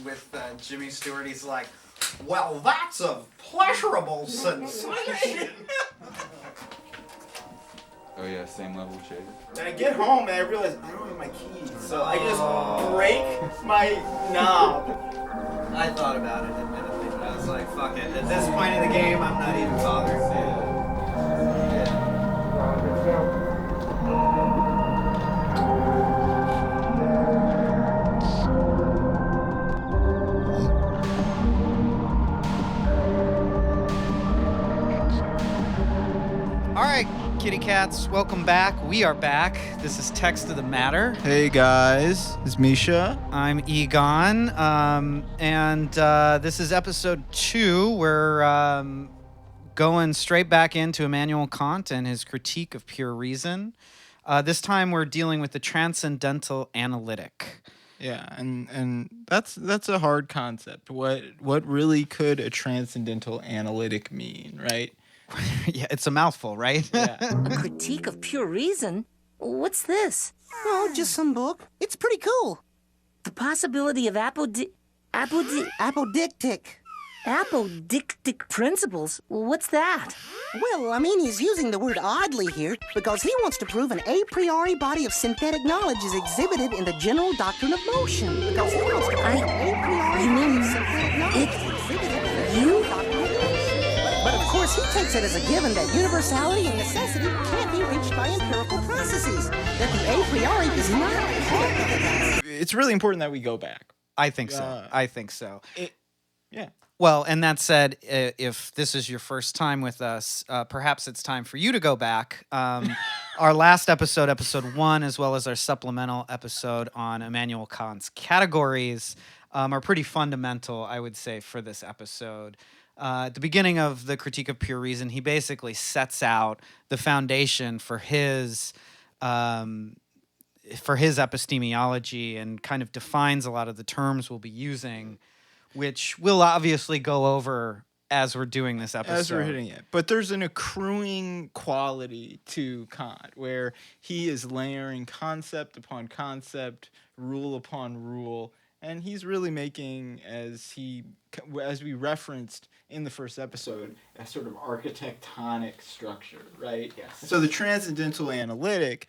With Jimmy Stewart, he's like, well, that's a pleasurable sensation. Oh yeah, same level of shade. Then I get home and I realize I don't have my keys, so I just break my knob. I thought about it, admittedly, but I was like, fuck it. At this point in the game, I'm not even bothered. All right, kitty cats, welcome back. We are back. This is Text of the Matter. Hey guys, it's Misha. I'm Egon, and this is episode 2. We're going straight back into Immanuel Kant and his critique of pure reason. This time we're dealing with the Transcendental Analytic. Yeah, and that's a hard concept. What really could a transcendental analytic mean, right? Yeah, it's a mouthful, right? Yeah. A critique of pure reason? What's this? Oh, just some book. It's pretty cool. The possibility of apodictic principles? What's that? Well, I mean, he's using the word oddly here because he wants to prove an a priori body of synthetic knowledge is exhibited in the general doctrine of motion. Because he wants to prove an a priori You body mean of synthetic knowledge is exhibited in the general doctrine of motion. But of course, he takes it as a given that universality and necessity can't be reached by empirical processes. That the a priori is not part of the It's really important that we go back. I think so. Yeah. Well, and that said, if this is your first time with us, perhaps it's time for you to go back. Our last episode, episode 1, as well as our supplemental episode on Immanuel Kant's categories, are pretty fundamental, I would say, for this episode. At the beginning of the Critique of Pure Reason, he basically sets out the foundation for his epistemology and kind of defines a lot of the terms we'll be using, which we'll obviously go over as we're doing this episode. As we're hitting it. But there's an accruing quality to Kant where he is layering concept upon concept, rule upon rule, and he's really making, as we referenced in the first episode, a sort of architectonic structure, right? Yes. So the Transcendental Analytic,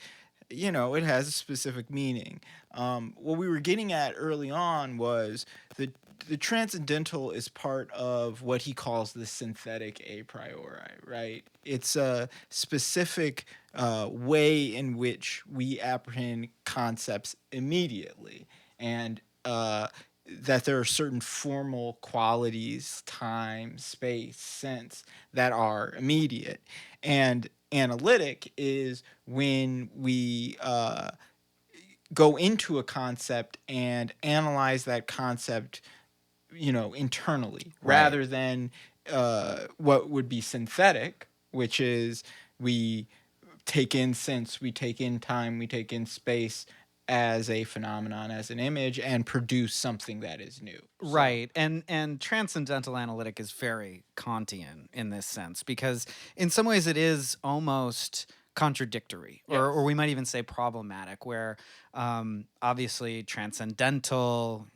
it has a specific meaning. What we were getting at early on was the transcendental is part of what he calls the synthetic a priori, right? It's a specific way in which we apprehend concepts immediately, and that there are certain formal qualities, time, space, sense, that are immediate. And analytic is when we go into a concept and analyze that concept internally, rather than what would be synthetic, which is we take in sense, we take in time, we take in space as a phenomenon, as an image, and produce something that is new. Right. And Transcendental Analytic is very Kantian in this sense, because in some ways it is almost contradictory, or we might even say problematic, where obviously transcendental,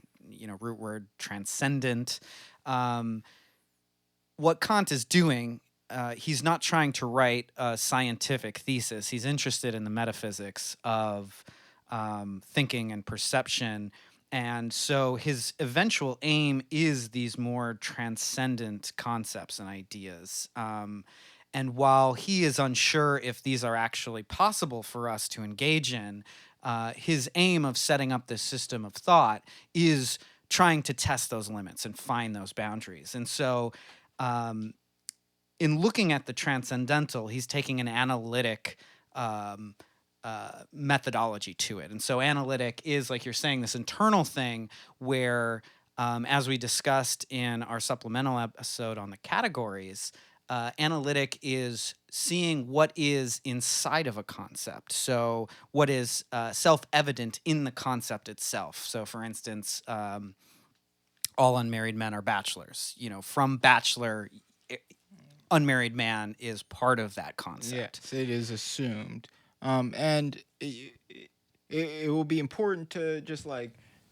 root word transcendent. What Kant is doing, he's not trying to write a scientific thesis. He's interested in the metaphysics of thinking and perception. And so his eventual aim is these more transcendent concepts and ideas. And while he is unsure if these are actually possible for us to engage in, his aim of setting up this system of thought is trying to test those limits and find those boundaries. And so in looking at the transcendental, he's taking an analytic methodology to it. And so analytic is, like you're saying, this internal thing where, as we discussed in our supplemental episode on the categories, analytic is seeing what is inside of a concept. So what is self-evident in the concept itself. So for instance, all unmarried men are bachellors. From bachelor, unmarried man is part of that concept. Yes, it is assumed. And it will be important to just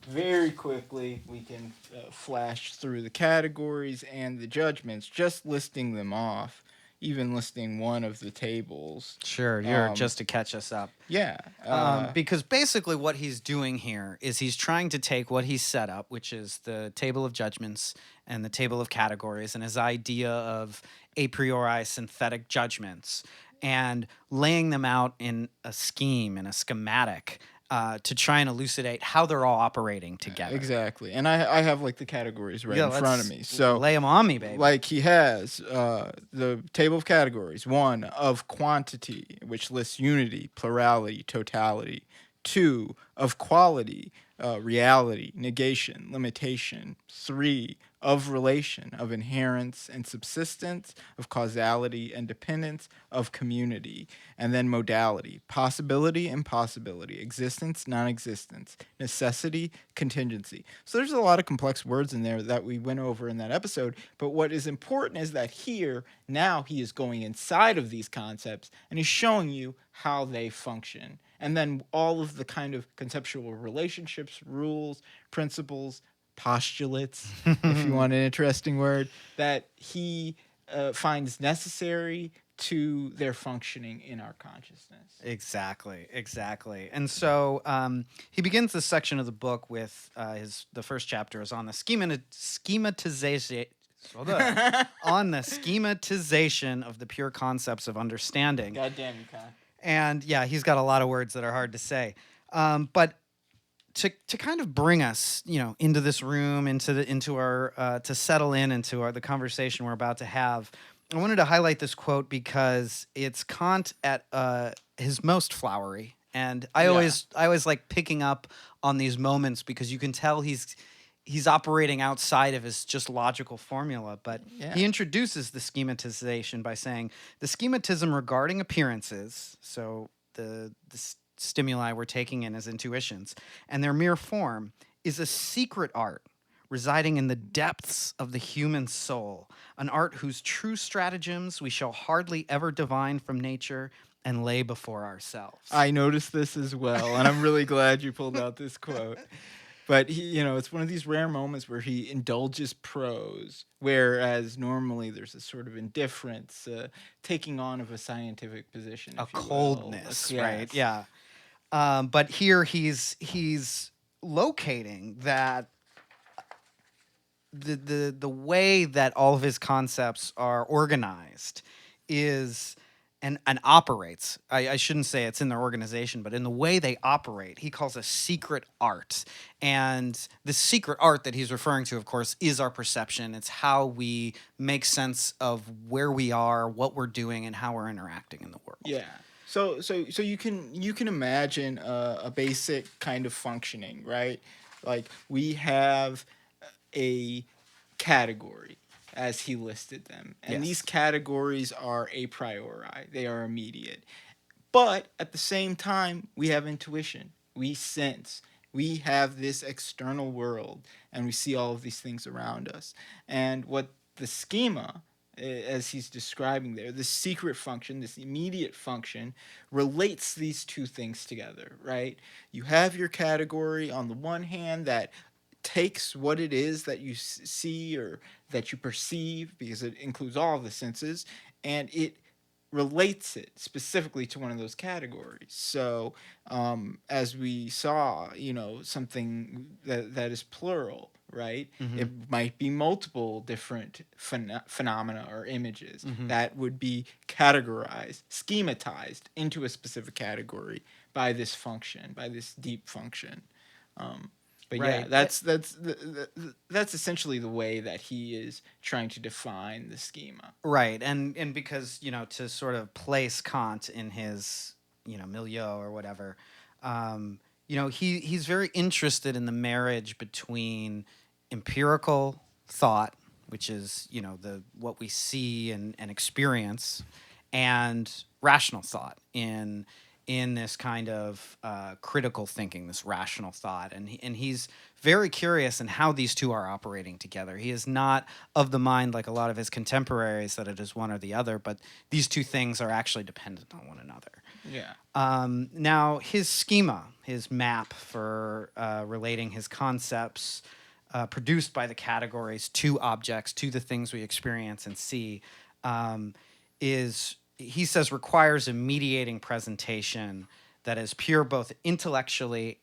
very quickly, we can flash through the categories and the judgments, just listing them off, even listing one of the tables. Sure, just to catch us up. Yeah. Because basically what he's doing here is he's trying to take what he's set up, which is the table of judgments and the table of categories, and his idea of a priori synthetic judgments, and laying them out in a scheme, in a schematic, to try and elucidate how they're all operating together. Exactly. And I have like the categories right in front of me. So lay them on me, baby. like he has the table of categories. 1, of quantity, which lists unity, plurality, totality. 2, of quality, reality, negation, limitation. 3, of relation, of inherence and subsistence, of causality and dependence, of community. And then modality, possibility, impossibility, existence, non-existence, necessity, contingency. So there's a lot of complex words in there that we went over in that episode. But what is important is that here, now he is going inside of these concepts and he's showing you how they function. And then all of the kind of conceptual relationships, rules, principles, postulates, if you want an interesting word, that he finds necessary to their functioning in our consciousness. Exactly. And so he begins this section of the book with the first chapter is on the schematization. On the schematization of the pure concepts of understanding. God damn you, Kant. And yeah, he's got a lot of words that are hard to say. But to kind of bring us, into this room, into our to settle into the conversation we're about to have, I wanted to highlight this quote because it's Kant at his most flowery, and I always like picking up on these moments because you can tell he's operating outside of his just logical formula. But he introduces the schematization by saying the schematism regarding appearances, so the stimuli we're taking in as intuitions, and their mere form is a secret art residing in the depths of the human soul, an art whose true stratagems we shall hardly ever divine from nature and lay before ourselves. I noticed this as well, and I'm really glad you pulled out this quote. But he, it's one of these rare moments where he indulges prose, whereas normally there's a sort of indifference, taking on of a scientific position, a if you will. coldness, right? Yeah. But here he's locating that the way that all of his concepts are organized is and operates. I shouldn't say it's in their organization, but in the way they operate, he calls a secret art. And the secret art that he's referring to, of course, is our perception. It's how we make sense of where we are, what we're doing, and how we're interacting in the world. Yeah. So you can imagine a basic kind of functioning, right? Like we have a category as he listed them, and these categories are a priori; they are immediate. But at the same time, we have intuition. We sense. We have this external world, and we see all of these things around us. And what the schema, as he's describing there, this secret function, this immediate function, relates these two things together, right? You have your category on the one hand that takes what it is that you see or that you perceive, because it includes all of the senses, and it relates it specifically to one of those categories. So as we saw, something that is plural, right? Mm-hmm. It might be multiple different phenomena or images that would be categorized, schematized into a specific category by this function, by this deep function. But right. That's essentially the way that he is trying to define the schema. Right, and because to sort of place Kant in his milieu or whatever, he's very interested in the marriage between empirical thought, which is what we see and experience, and rational thought in in this kind of critical thinking, this rational thought, and he's very curious in how these two are operating together. He is not of the mind like a lot of his contemporaries that it is one or the other, but these two things are actually dependent on one another. Yeah. Now, his schema, his map for relating his concepts produced by the categories to objects, to the things we experience and see, is, he says, requires a mediating presentation that is pure both intellectually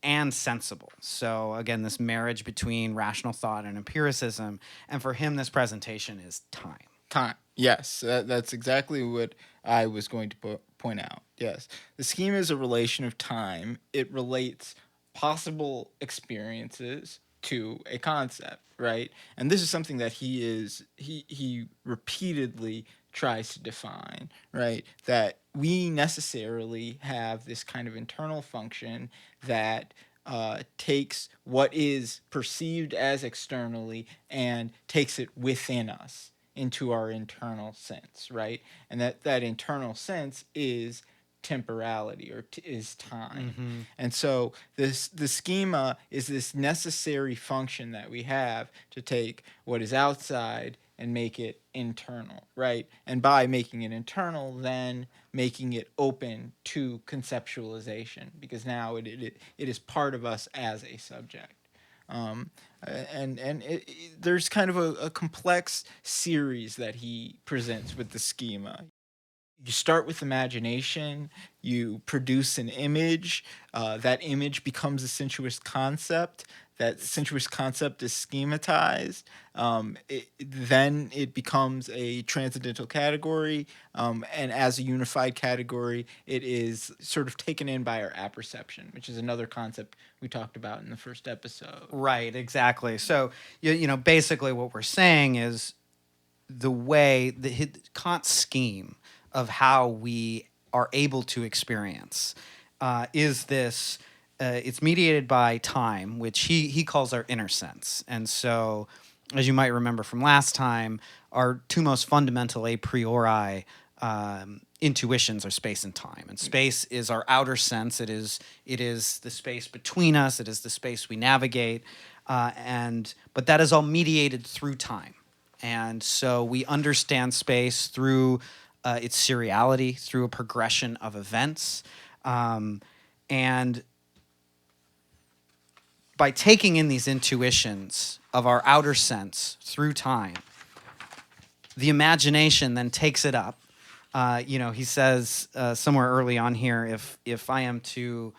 and sensible. So again, this marriage between rational thought and empiricism. And for him, this presentation is time. Time. Yes, that's exactly what I was going to point out. Yes. The schema is a relation of time. It relates possible experiences to a concept, right? And this is something that he repeatedly tries to define, right? That we necessarily have this kind of internal function that takes what is perceived as externally and takes it within us into our internal sense, right? And that internal sense is temporality, or is time. And so the schema is this necessary function that we have to take what is outside and make it internal, right? And by making it internal, then making it open to conceptualization, because now it is part of us as a subject. There's kind of a complex series that he presents with the schema. You start with imagination, you produce an image, that image becomes a sensuous concept, that sensuous concept is schematized, then it becomes a transcendental category, and as a unified category, it is sort of taken in by our apperception, which is another concept we talked about in the first episode. Right, exactly. So, basically what we're saying is the way, Kant's scheme of how we are able to experience is this, it's mediated by time, which he calls our inner sense. And so, as you might remember from last time, our two most fundamental a priori intuitions are space and time. And space is our outer sense. It is the space between us. It is the space we navigate. But that is all mediated through time. And so we understand space through its seriality, through a progression of events. And by taking in these intuitions of our outer sense through time, the imagination then takes it up. He says somewhere early on here, if I am to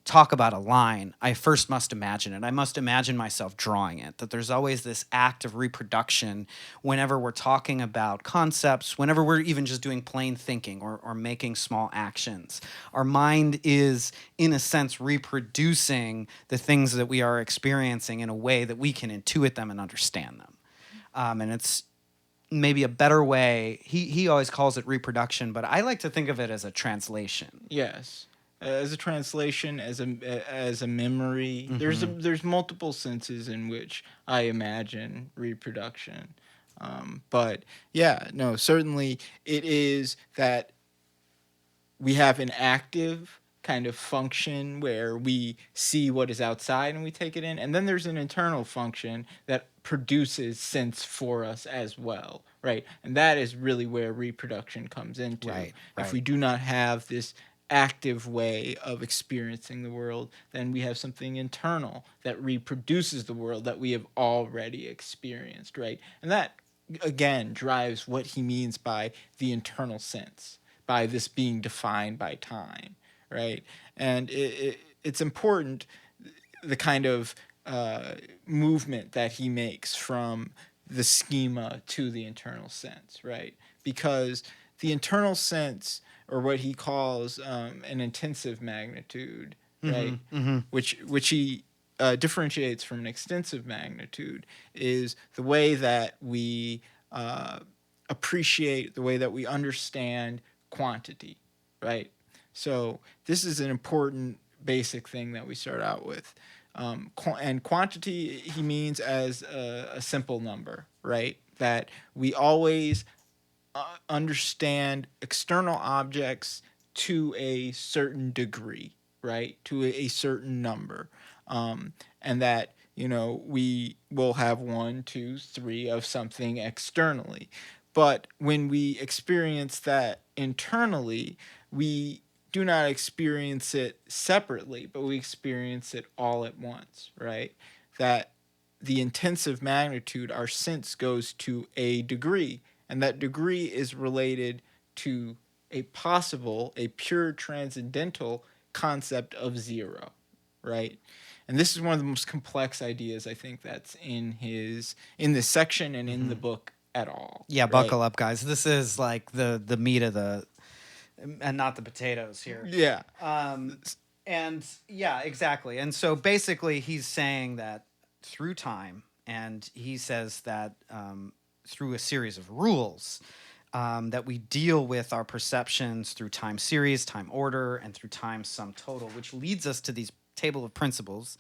talk about a line, I first must imagine it. I must imagine myself drawing it. That there's always this act of reproduction whenever we're talking about concepts, whenever we're even just doing plain thinking or making small actions. Our mind is, in a sense, reproducing the things that we are experiencing in a way that we can intuit them and understand them. And it's maybe a better way. He always calls it reproduction, but I like to think of it as a translation. Yes. As a translation, as a memory. There's multiple senses in which I imagine reproduction. But yeah, no, certainly it is that we have an active kind of function where we see what is outside and we take it in, and then there's an internal function that produces sense for us as well, right? And that is really where reproduction comes into. Right. If we do not have this active way of experiencing the world, then we have something internal that reproduces the world that we have already experienced, right? And that, again, drives what he means by the internal sense, by this being defined by time, right? And it's important, the kind of movement that he makes from the schema to the internal sense, right? Because the internal sense, or what he calls an intensive magnitude, right? Which he differentiates from an extensive magnitude, is the way that we appreciate, the way that we understand quantity, right? So this is an important basic thing that we start out with. And quantity he means as a simple number, right? That we always understand external objects to a certain degree, right? To a certain number. And that, we will have 1, 2, 3 of something externally. But when we experience that internally, we do not experience it separately, but we experience it all at once, right? That the intensive magnitude, our sense goes to a degree, and that degree is related to a pure transcendental concept of zero, right? And this is one of the most complex ideas I think that's in this section and in the book at all. Yeah, right? buckle up, guys. This is like the meat of the, and not the potatoes here. Yeah. And yeah, exactly. And so basically, he's saying that through time, and he says that through a series of rules, that we deal with our perceptions through time series, time order, and through time sum total, which leads us to these table of principles.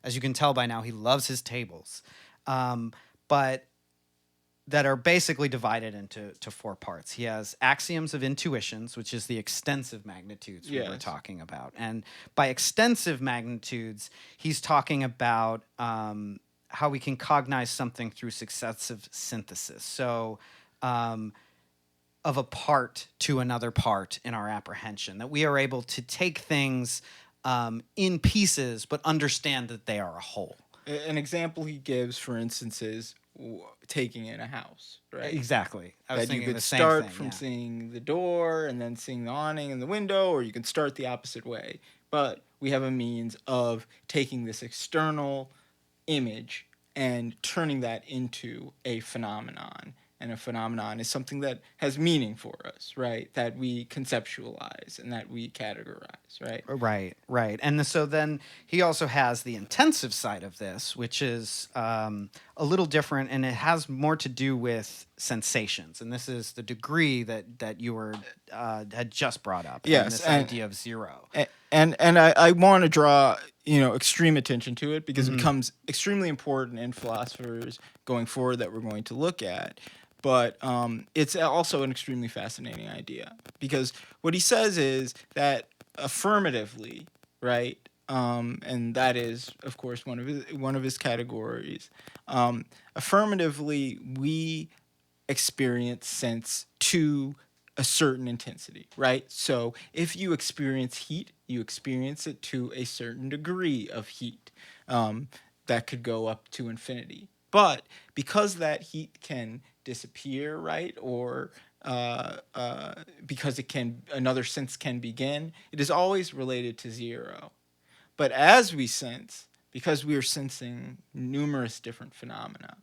As you can tell by now, he loves his tables, but that are basically divided into 4 parts. He has axioms of intuitions, which is the extensive magnitudes we were talking about. And by extensive magnitudes, he's talking about how we can cognize something through successive synthesis. So of a part to another part in our apprehension, that we are able to take things in pieces, but understand that they are a whole. An example he gives, for instance, is taking in a house, right? Exactly. I was that you thinking could the same start thing, from yeah. seeing the door and then seeing the awning and the window, or you can start the opposite way. But we have a means of taking this external image and turning that into a phenomenon. And a phenomenon is something that has meaning for us, right? That we conceptualize and that we categorize, right? Right. And so then he also has the intensive side of this, which is a little different, and it has more to do with sensations. And this is the degree that you were had just brought up. Yes, and this idea of zero. And I want to draw extreme attention to it because it becomes extremely important in philosophers going forward that we're going to look at. But it's also an extremely fascinating idea because what he says is that affirmatively, right, and that is, of course, one of his categories. Affirmatively, we experience sense to a certain intensity, right? So if you experience heat, you experience it to a certain degree of heat that could go up to infinity. But because that heat can disappear, right, or because another sense can begin, it is always related to zero. But as we sense, because we are sensing numerous different phenomena,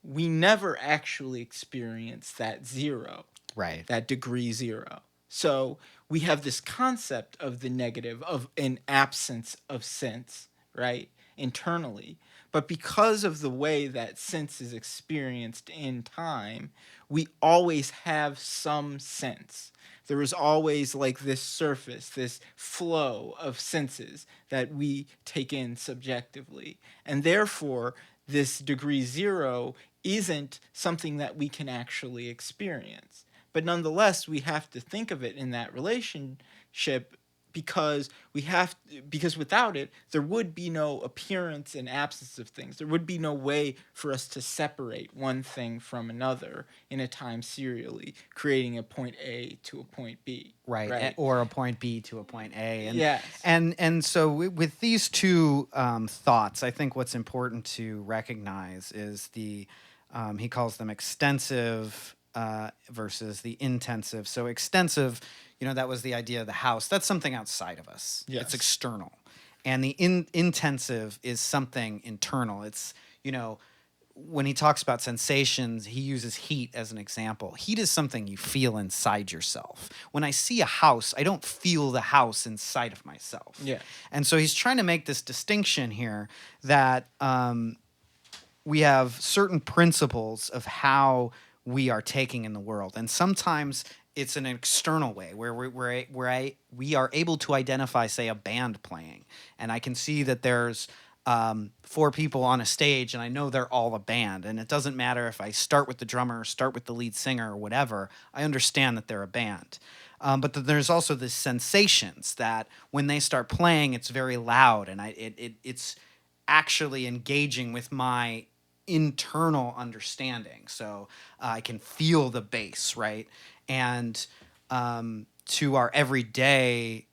we never actually experience that zero, Right. that degree zero. So we have this concept of the negative, of an absence of sense, right, internally. But because of the way that sense is experienced in time, we always have some sense. There is always like this surface, this flow of senses that we take in subjectively. And therefore, this degree zero isn't something that we can actually experience. But nonetheless, we have to think of it in that relationship because without it, there would be no appearance and absence of things. There would be no way for us to separate one thing from another in a time serially, creating a point A to a point B. Right. Or a point B to a point A. And, yes. And so with these two thoughts, I think what's important to recognize is he calls them extensive versus the intensive. So extensive, that was the idea of the house. That's something outside of us. Yes. It's external. And the intensive is something internal. It's, when he talks about sensations, he uses heat as an example. Heat is something you feel inside yourself. When I see a house, I don't feel the house inside of myself. Yeah. And so he's trying to make this distinction here that we have certain principles of how we are taking in the world. And sometimes it's an external way where we are able to identify, say, a band playing. And I can see that there's 4 people on a stage and I know they're all a band. And it doesn't matter if I start with the drummer, start with the lead singer or whatever. I understand that they're a band. But there's also the sensations that when they start playing, it's very loud, and it's actually engaging with my internal understanding. So I can feel the bass, right? And to our everyday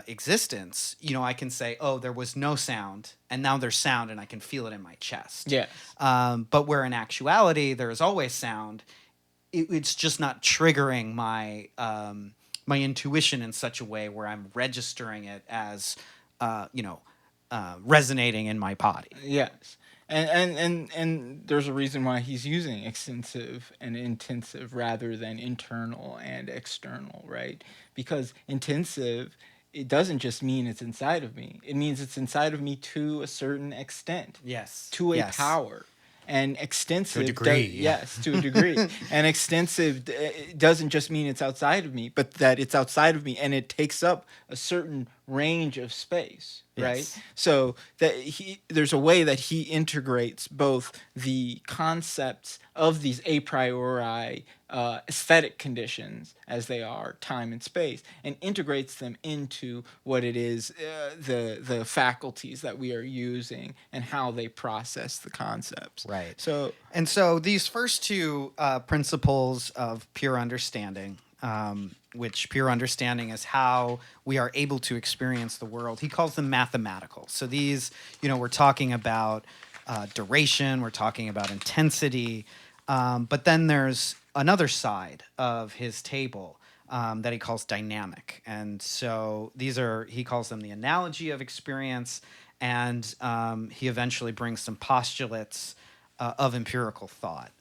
existence, I can say, oh, there was no sound, and now there's sound, and I can feel it in my chest. Yes. But where in actuality there is always sound, it's just not triggering my my intuition in such a way where I'm registering it as resonating in my body. Yes. And there's a reason why he's using extensive and intensive rather than internal and external, right? Because intensive, it doesn't just mean it's inside of me. It means it's inside of me to a certain extent. Yes. To a Yes. power. And extensive, degree, yeah. yes, to a degree. And extensive doesn't just mean it's outside of me, but that it's outside of me and it takes up a certain range of space, right? Yes. So that there's a way that he integrates both the concepts of these a priori aesthetic conditions as they are time and space, and integrates them into what it is the faculties that we are using and how they process the concepts. Right. So these first two principles of pure understanding, which pure understanding is how we are able to experience the world, he calls them mathematical. So these, we're talking about duration, we're talking about intensity, but then there's another side of his table that he calls dynamic. And so he calls them the analogy of experience, and he eventually brings some postulates of empirical thought.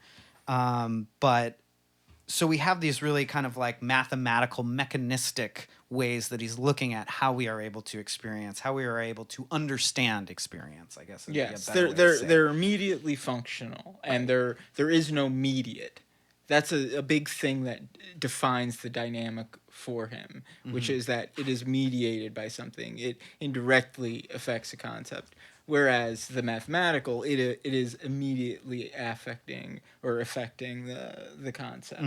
So we have these really kind of like mathematical, mechanistic ways that he's looking at how we are able to experience, how we are able to understand experience, I guess. Yes, they're immediately functional, and there is no mediate. That's a big thing that defines the dynamic for him, which is that it is mediated by something. It indirectly affects a concept. Whereas the mathematical, it is immediately affecting the concept.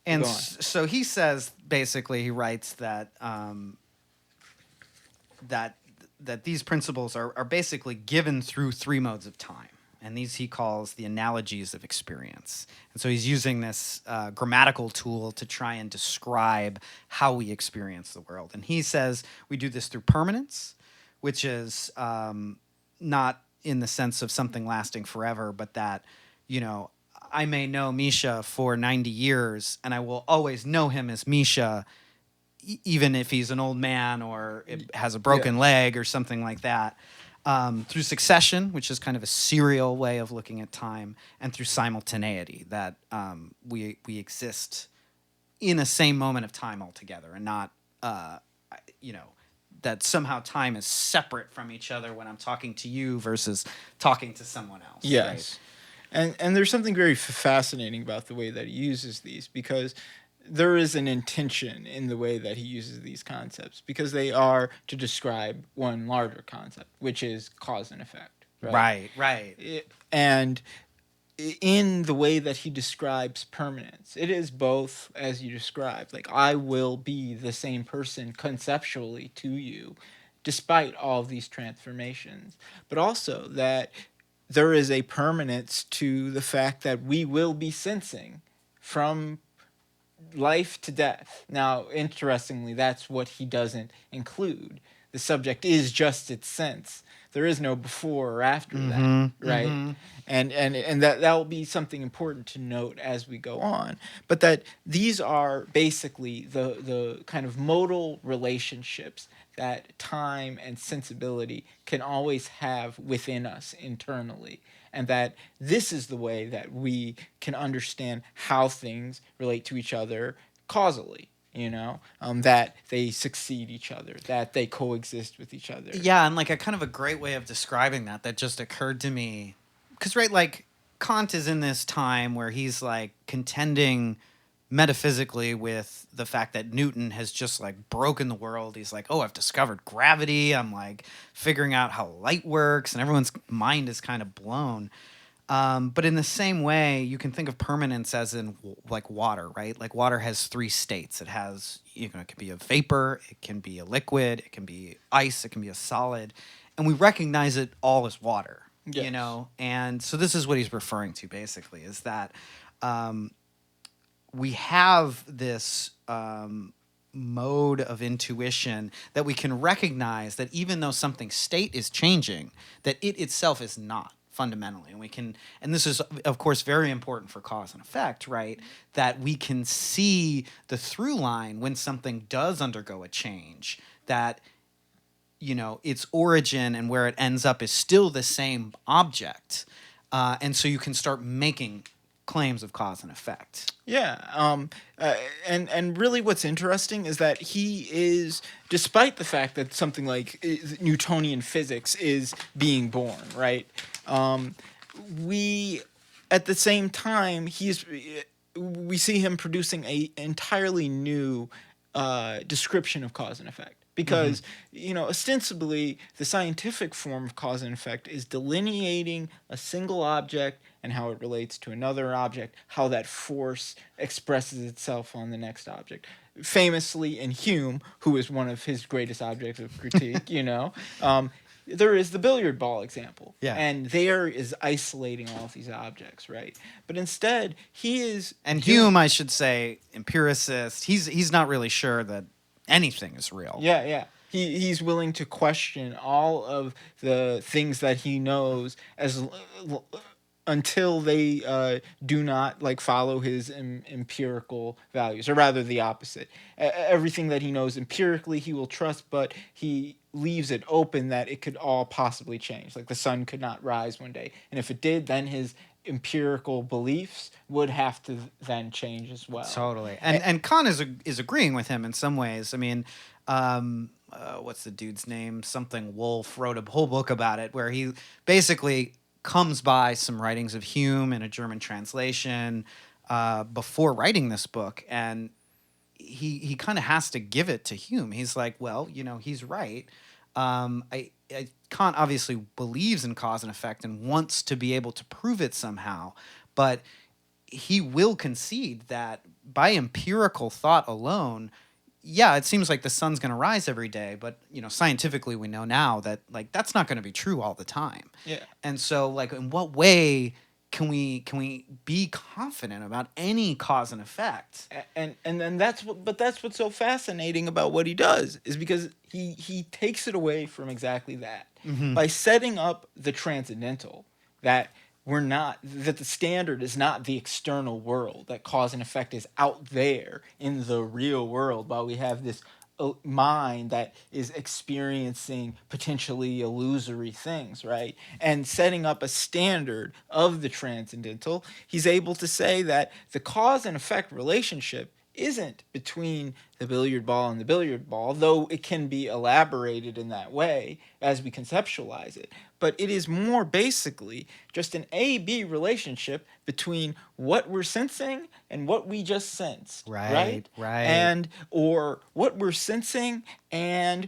And so he says, basically, he writes that that these principles are basically given through three modes of time. And these he calls the analogies of experience. And so he's using this grammatical tool to try and describe how we experience the world. And he says we do this through permanence, which is not in the sense of something lasting forever, but that, I may know Misha for 90 years, and I will always know him as Misha, even if he's an old man or has a broken leg or something like that. Through succession, which is kind of a serial way of looking at time, and through simultaneity, that we exist in a same moment of time altogether, and not, that somehow time is separate from each other when I'm talking to you versus talking to someone else. Yes. Right? And there's something very fascinating about the way that he uses these, because there is an intention in the way that he uses these concepts, because they are to describe one larger concept, which is cause and effect. Right. And in the way that he describes permanence, it is both, as you described, like I will be the same person conceptually to you, despite all of these transformations, but also that there is a permanence to the fact that we will be sensing from life to death. Now, interestingly, that's what he doesn't include. The subject is just its sense. There is no before or after that, right? And that will be something important to note as we go on. But that these are basically the kind of modal relationships that time and sensibility can always have within us internally. And that this is the way that we can understand how things relate to each other causally, that they succeed each other, that they coexist with each other. Yeah, and like a kind of a great way of describing that just occurred to me, because like Kant is in this time where he's like contending metaphysically with the fact that Newton has just like broken the world. He's like, oh, I've discovered gravity. I'm like figuring out how light works, and everyone's mind is kind of blown. But in the same way, you can think of permanence as in like water, right? Like water has three states. It has, it can be a vapor, it can be a liquid, it can be ice, it can be a solid, and we recognize it all as water. Yes. And so this is what he's referring to basically, is that we have this mode of intuition that we can recognize that even though something's state is changing, that it itself is not fundamentally. And this is of course very important for cause and effect, right? That we can see the through line when something does undergo a change, that its origin and where it ends up is still the same object. And so you can start making claims of cause and effect. Yeah, and really, what's interesting is that he is, despite the fact that something like Newtonian physics is being born, right? We, at the same time, we see him producing a entirely new description of cause and effect. Because, ostensibly, the scientific form of cause and effect is delineating a single object and how it relates to another object, how that force expresses itself on the next object. Famously, in Hume, who is one of his greatest objects of critique, there is the billiard ball example. Yeah. And there is isolating all of these objects, right? But instead, he is... And Hume, I should say, empiricist, he's not really sure that anything is real. Yeah. He's willing to question all of the things that he knows until they do not follow his empirical values, or rather the opposite. Everything that he knows empirically he will trust, but he leaves it open that it could all possibly change. Like the sun could not rise one day, and if it did, then his empirical beliefs would have to then change as well. Totally. And Kant is agreeing with him in some ways. I mean, what's the dude's name? Something Wolf wrote a whole book about it, where he basically comes by some writings of Hume in a German translation before writing this book, and he kind of has to give it to Hume. He's like, well, he's right. Kant obviously believes in cause and effect and wants to be able to prove it somehow, but he will concede that by empirical thought alone, yeah, it seems like the sun's going to rise every day, but scientifically we know now that that's not going to be true all the time. Yeah. And so in what way can we be confident about any cause and effect? And then that's what's so fascinating about what he does, is because he takes it away from exactly that. Mm-hmm. By setting up the transcendental, that the standard is not the external world, that cause and effect is out there in the real world, while we have this mind that is experiencing potentially illusory things, right? And setting up a standard of the transcendental, he's able to say that the cause and effect relationship isn't between the billiard ball and the billiard ball, though it can be elaborated in that way as we conceptualize it. But it is more basically just an A-B relationship between what we're sensing and what we just sensed. Right. And or what we're sensing and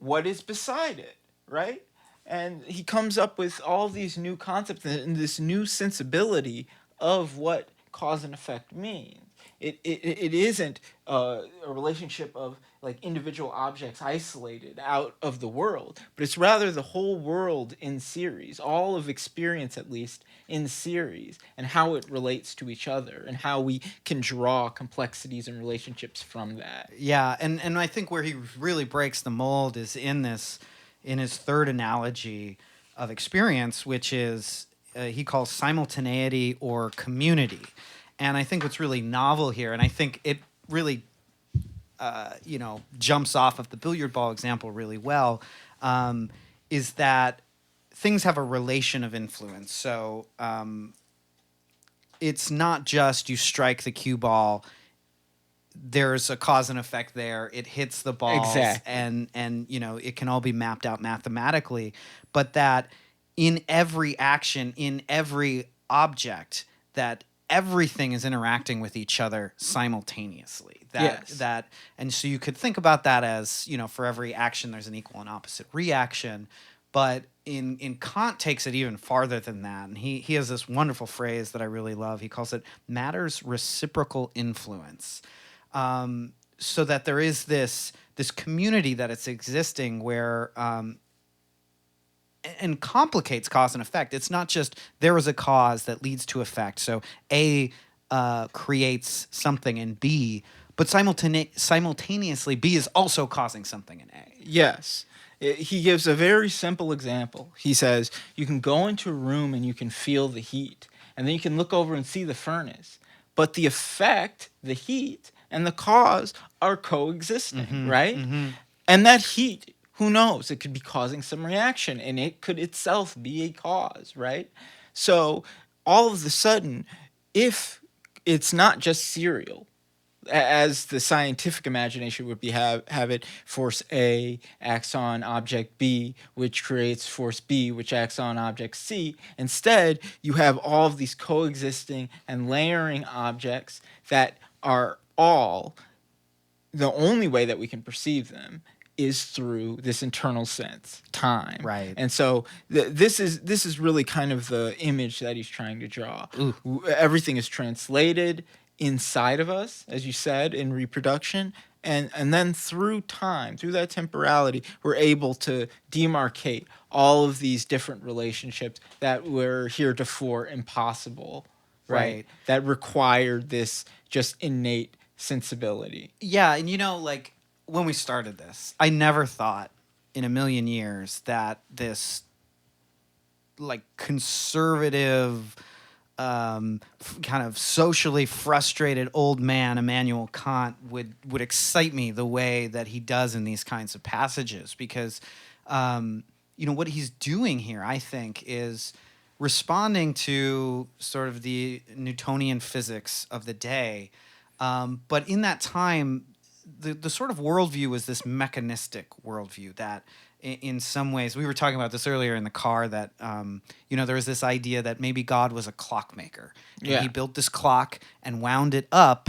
what is beside it, right? And he comes up with all these new concepts and this new sensibility of what cause and effect means. It isn't a relationship of individual objects isolated out of the world, but it's rather the whole world in series, all of experience at least in series, and how it relates to each other, and how we can draw complexities and relationships from that. Yeah, and I think where he really breaks the mold is in his third analogy of experience, which is he calls simultaneity or community. And I think what's really novel here, and I think it really, jumps off of the billiard ball example really well, is that things have a relation of influence. So it's not just you strike the cue ball, there's a cause and effect there. It hits the balls, exactly. and it can all be mapped out mathematically. But that in every action, in every object, that everything is interacting with each other simultaneously. And so you could think about that as, for every action there's an equal and opposite reaction, but in Kant takes it even farther than that, and he has this wonderful phrase that I really love. He calls it matter's reciprocal influence, so that there is this community that it's existing where and complicates cause and effect. It's not just there is a cause that leads to effect. So A creates something in B, but simultaneously B is also causing something in A. Yes. He gives a very simple example. He says, you can go into a room and you can feel the heat, and then you can look over and see the furnace. But the effect, the heat, and the cause are coexisting, right? And that heat, who knows? It could be causing some reaction, and it could itself be a cause, right? So all of a sudden, if it's not just serial, as the scientific imagination would have it, force A acts on object B, which creates force B, which acts on object C. Instead, you have all of these coexisting and layering objects that are all, the only way that we can perceive them is through this internal sense, time. Right. And so this is really kind of the image that he's trying to draw. Everything is translated inside of us, as you said, in reproduction, and then through time, through that temporality, we're able to demarcate all of these different relationships that were heretofore impossible, right? That required this just innate sensibility. Yeah, and like when we started this, I never thought in a million years that this like conservative kind of socially frustrated old man Immanuel Kant would excite me the way that he does in these kinds of passages, because what he's doing here, I think, is responding to sort of the Newtonian physics of the day, but in that time the sort of worldview was this mechanistic worldview that in some ways, we were talking about this earlier in the car, that there was this idea that maybe God was a clockmaker. And he built this clock and wound it up,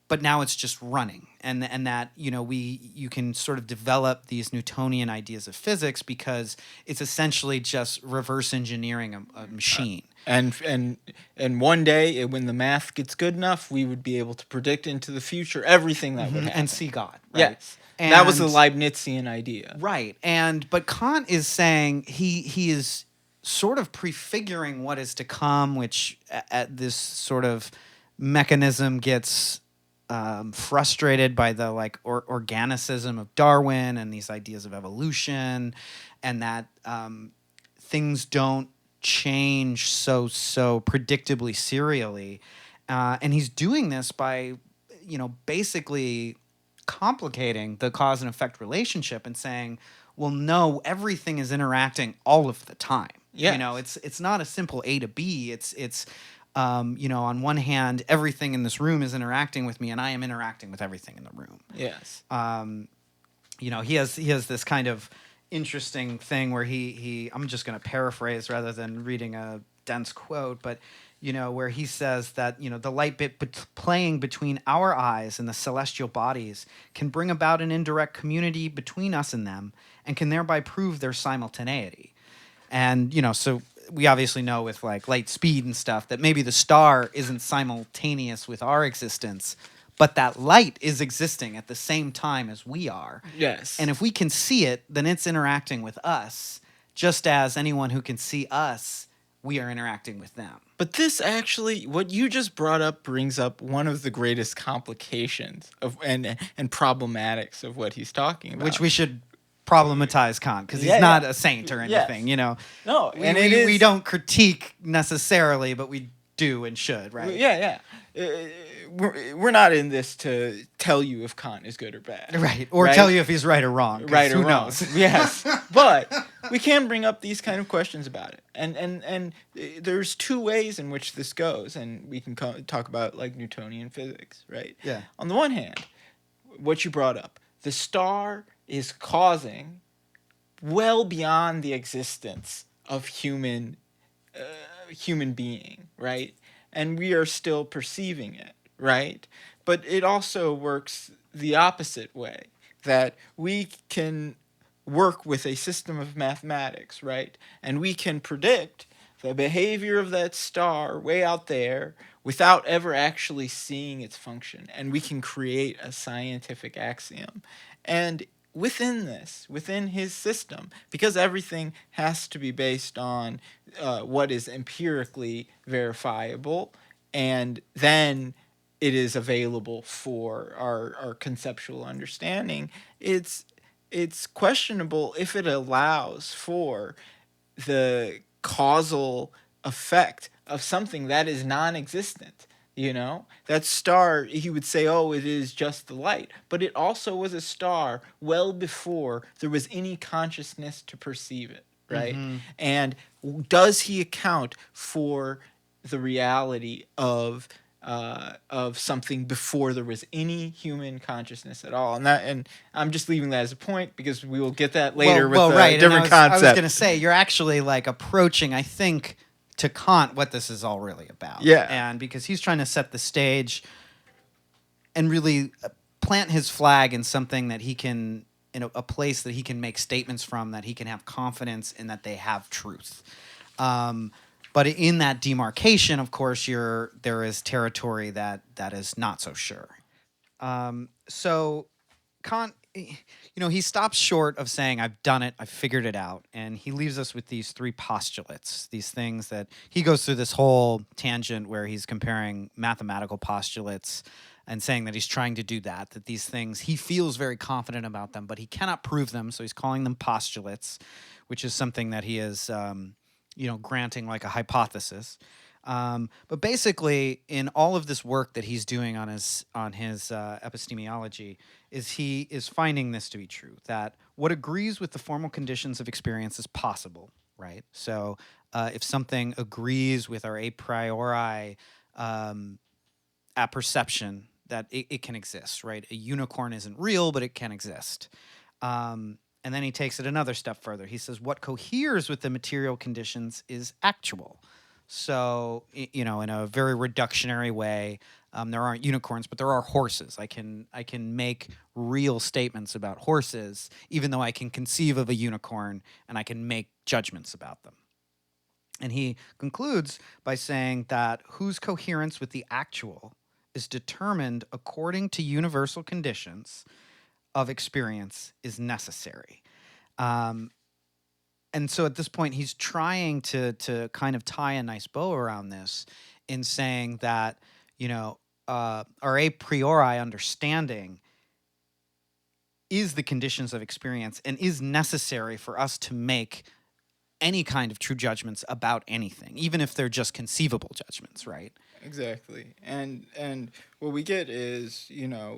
but now it's just running. And that you can sort of develop these Newtonian ideas of physics because it's essentially just reverse engineering a machine. And one day, when the math gets good enough, we would be able to predict into the future everything that would happen. And see God. Right? Yes. And that was the Leibnizian idea. Right. But Kant is saying he is sort of prefiguring what is to come, which at this sort of mechanism gets frustrated by the organicism of Darwin and these ideas of evolution, and that things don't change so predictably serially. And he's doing this by, basically complicating the cause and effect relationship and saying, well, no, everything is interacting all of the time. Yes. It's not a simple A to B. It's on one hand, everything in this room is interacting with me, and I am interacting with everything in the room. Yes. He has this kind of interesting thing where he I'm just going to paraphrase rather than reading a dense quote, but where he says that, the light bit playing between our eyes and the celestial bodies can bring about an indirect community between us and them, and can thereby prove their simultaneity. And, so we obviously know with light speed and stuff that maybe the star isn't simultaneous with our existence, but that light is existing at the same time as we are. Yes. And if we can see it, then it's interacting with us, just as anyone who can see us, we are interacting with them. But this actually, what you just brought up, brings up one of the greatest complications of and problematics of what he's talking about. Which we should problematize Kant, because he's not a saint or anything, No, and we don't critique necessarily, but we do and should, right? Yeah. We're not in this to tell you if Kant is good or bad. Right. Or tell you if he's right or wrong. Right or who wrong. knows? Yes. But we can bring up these kind of questions about it. And there's two ways in which this goes, and we can talk about Newtonian physics, right? Yeah. On the one hand, what you brought up, the star is causing well beyond the existence of human being, right? And we are still perceiving it, right? But it also works the opposite way, that we can work with a system of mathematics, right? And we can predict the behavior of that star way out there without ever actually seeing its function. And we can create a scientific axiom. And within his system, because everything has to be based on what is empirically verifiable, and then it is available for our conceptual understanding, it's questionable if it allows for the causal effect of something that is non-existent. That star, he would say, oh, it is just the light, but it also was a star well before there was any consciousness to perceive it, right? And does he account for the reality of something before there was any human consciousness at all? And I'm just leaving that as a point because we will get that later with a right. different And I concept. was going to say, you're actually like approaching, I think, to Kant what this is all really about. Yeah. And because he's trying to set the stage and really plant his flag in something that he can, in a place that he can make statements from, that he can have confidence in that they have truth. But in that demarcation, of course, there is territory that is not so sure. So Kant, he stops short of saying, I've done it, I've figured it out. And he leaves us with these three postulates, these things that he goes through this whole tangent where he's comparing mathematical postulates and saying that he's trying to do that these things, he feels very confident about them, but he cannot prove them. So he's calling them postulates, which is something that he is, granting like a hypothesis. But basically, in all of this work that he's doing on his epistemology, he is finding this to be true, that what agrees with the formal conditions of experience is possible, right? So if something agrees with our a priori apperception, that it can exist, right? A unicorn isn't real, but it can exist. And then he takes it another step further. He says what coheres with the material conditions is actual. So, in a very reductionary way, there aren't unicorns, but there are horses. I can make real statements about horses, even though I can conceive of a unicorn and I can make judgments about them. And he concludes by saying that whose coherence with the actual is determined according to universal conditions of experience is necessary. And so at this point, he's trying to kind of tie a nice bow around this in saying that, our a priori understanding is the conditions of experience and is necessary for us to make any kind of true judgments about anything, even if they're just conceivable judgments, right? Exactly. And what we get is,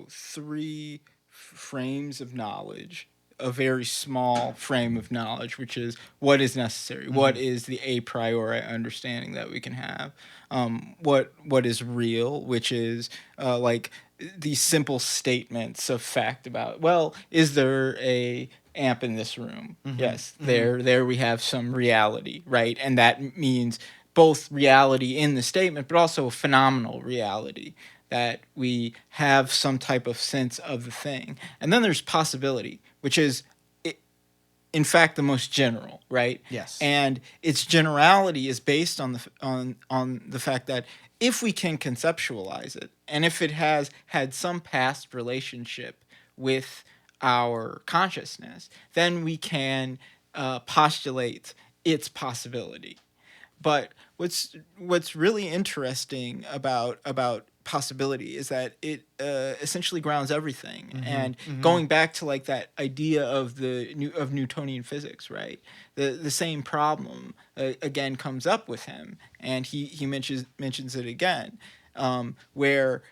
three frames of knowledge, a very small frame of knowledge, which is what is necessary, what is the a priori understanding that we can have, what is real, which is like these simple statements of fact about, well, is there a amp in this room? Yes, there we have some reality, right? And that means both reality in the statement, but also a phenomenal reality, that we have some type of sense of the thing. And then there's possibility, which is, in fact, the most general, right? Yes. And its generality is based on the fact that if we can conceptualize it, and if it has had some past relationship with our consciousness, then we can postulate its possibility. But what's really interesting about possibility is that it essentially grounds everything. And going back to like that idea of Newtonian physics, right? The same problem again comes up with him, and he mentions it again, where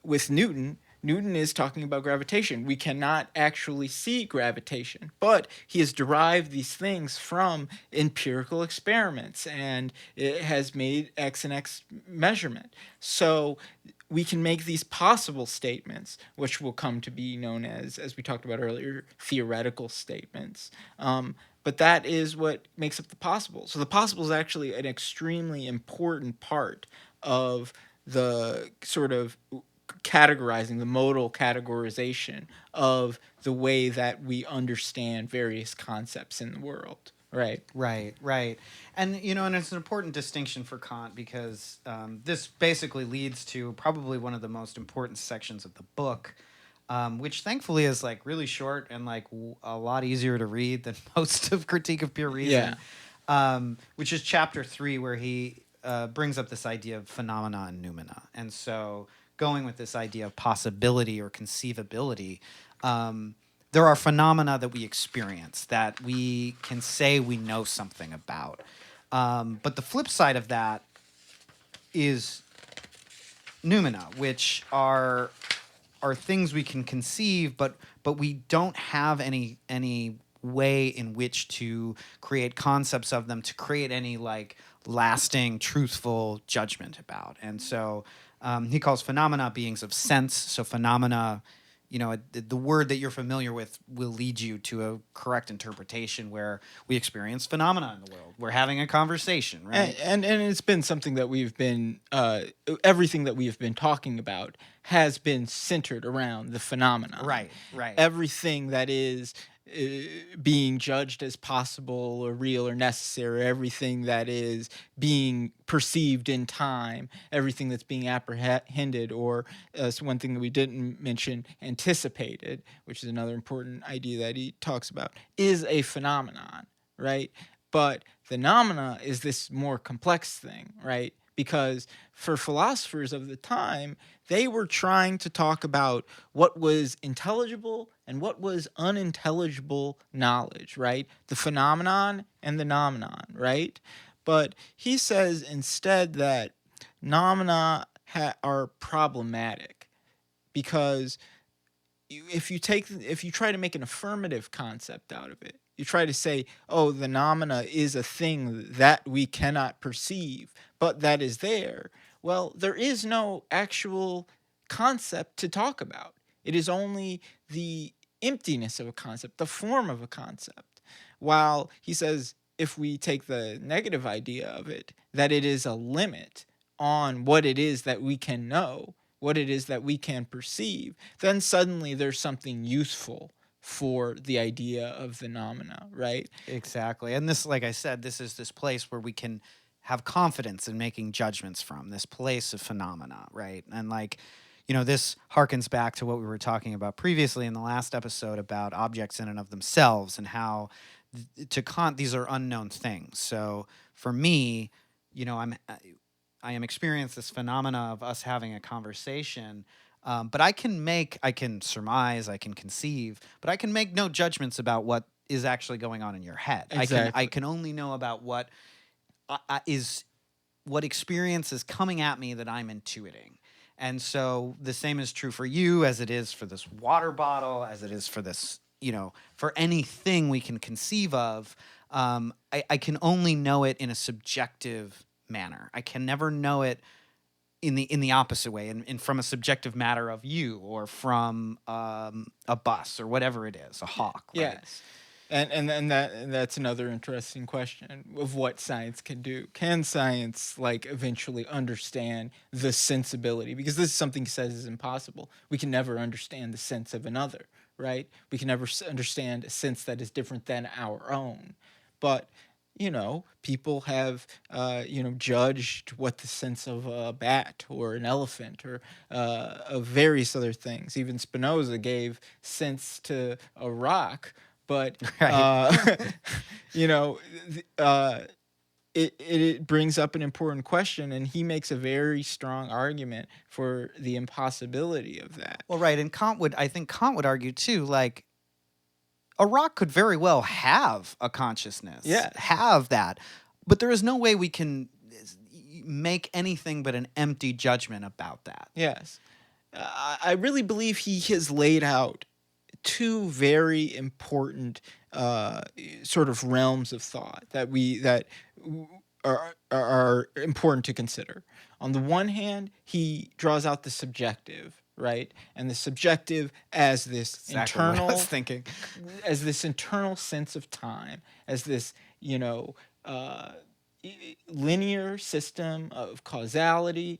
with Newton is talking about gravitation. We cannot actually see gravitation, but he has derived these things from empirical experiments, and it has made X and X measurement. So we can make these possible statements, which will come to be known as we talked about earlier, theoretical statements. But that is what makes up the possible. So the possible is actually an extremely important part of the sort of categorizing, the modal categorization of the way that we understand various concepts in the world, right? Right. And, and it's an important distinction for Kant because this basically leads to probably one of the most important sections of the book, which thankfully is like really short and like a lot easier to read than most of Critique of Pure Reason, which is chapter 3, where he brings up this idea of phenomena and noumena. And so going with this idea of possibility or conceivability, there are phenomena that we experience that we can say we know something about. But the flip side of that is noumena, which are things we can conceive, but we don't have any way in which to create concepts of them, to create any like lasting, truthful judgment about. And so he calls phenomena beings of sense. So phenomena, the word that you're familiar with will lead you to a correct interpretation where we experience phenomena in the world. We're having a conversation, right? And it's been something that we've been everything that we have been talking about has been centered around the phenomenon. Right. Everything that is being judged as possible or real or necessary, everything that is being perceived in time, everything that's being apprehended, or one thing that we didn't mention, anticipated, which is another important idea that he talks about, is a phenomenon, right? But the noumena is this more complex thing, right? Because for philosophers of the time, they were trying to talk about what was intelligible and what was unintelligible knowledge, right? The phenomenon and the nomenon, right? But he says instead that noumena are problematic because if you try to make an affirmative concept out of it, you try to say, oh, the noumena is a thing that we cannot perceive, but that is there. Well, there is no actual concept to talk about. It is only the emptiness of a concept, the form of a concept. While he says, if we take the negative idea of it, that it is a limit on what it is that we can know, what it is that we can perceive, then suddenly there's something useful for the idea of the noumena, right? Exactly. And this, like I said, this is this place where we can have confidence in making judgments from, this place of phenomena, right? And like, this harkens back to what we were talking about previously in the last episode about objects in and of themselves and how to Kant, these are unknown things. So for me, I am experiencing this phenomena of us having a conversation, but I can surmise, I can conceive, but I can make no judgments about what is actually going on in your head. Exactly. I can only know about what experience is coming at me that I'm intuiting. And so the same is true for you as it is for this water bottle, as it is for this, for anything we can conceive of. I can only know it in a subjective manner. I can never know it in the opposite way, and from a subjective matter of you, or from a bus, or whatever it is, a hawk. Right? Yes. And that's another interesting question of what science can do. Can science eventually understand the sensibility? Because this is something he says is impossible. We can never understand the sense of another, right? We can never understand a sense that is different than our own. But people have judged what the sense of a bat or an elephant or of various other things. Even Spinoza gave sense to a rock. But it brings up an important question, and he makes a very strong argument for the impossibility of that. Well, right, and I think Kant would argue too, like a rock could very well have a consciousness, have that, but there is no way we can make anything but an empty judgment about that. Yes, I really believe he has laid out two very important sort of realms of thought that are important to consider. On the one hand, he draws out the subjective, right, and the subjective as this internal, what I was thinking, as this internal sense of time, as this linear system of causality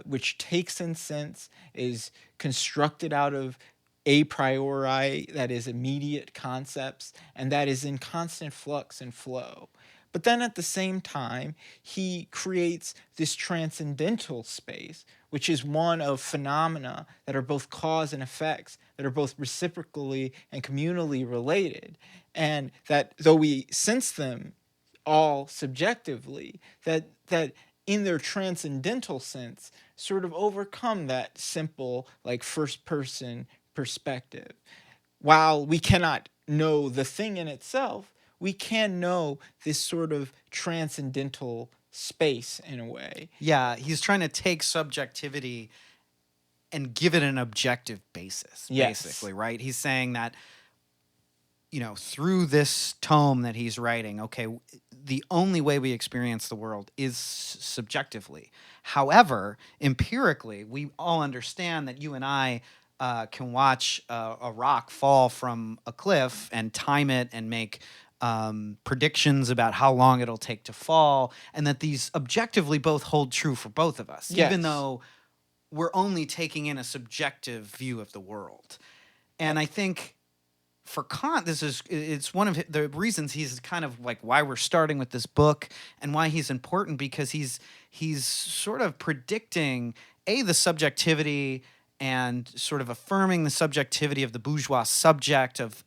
which takes in sense, is constructed out of a priori, that is immediate concepts, and that is in constant flux and flow. But then at the same time, he creates this transcendental space, which is one of phenomena that are both cause and effects, that are both reciprocally and communally related, and that though we sense them all subjectively, that in their transcendental sense sort of overcome that simple, like, first person perspective. While we cannot know the thing in itself, we can know this sort of transcendental space in a way. Yeah, he's trying to take subjectivity and give it an objective basis, Yes. basically, right? He's saying that, through this tome that he's writing, okay, the only way we experience the world is subjectively. However, empirically, we all understand that you and I can watch a rock fall from a cliff and time it and make predictions about how long it'll take to fall, and that these objectively both hold true for both of us, Yes. even though we're only taking in a subjective view of the world. And I think for Kant, it's one of the reasons he's kind of like why we're starting with this book and why he's important, because he's sort of predicting the subjectivity and sort of affirming the subjectivity of the bourgeois subject of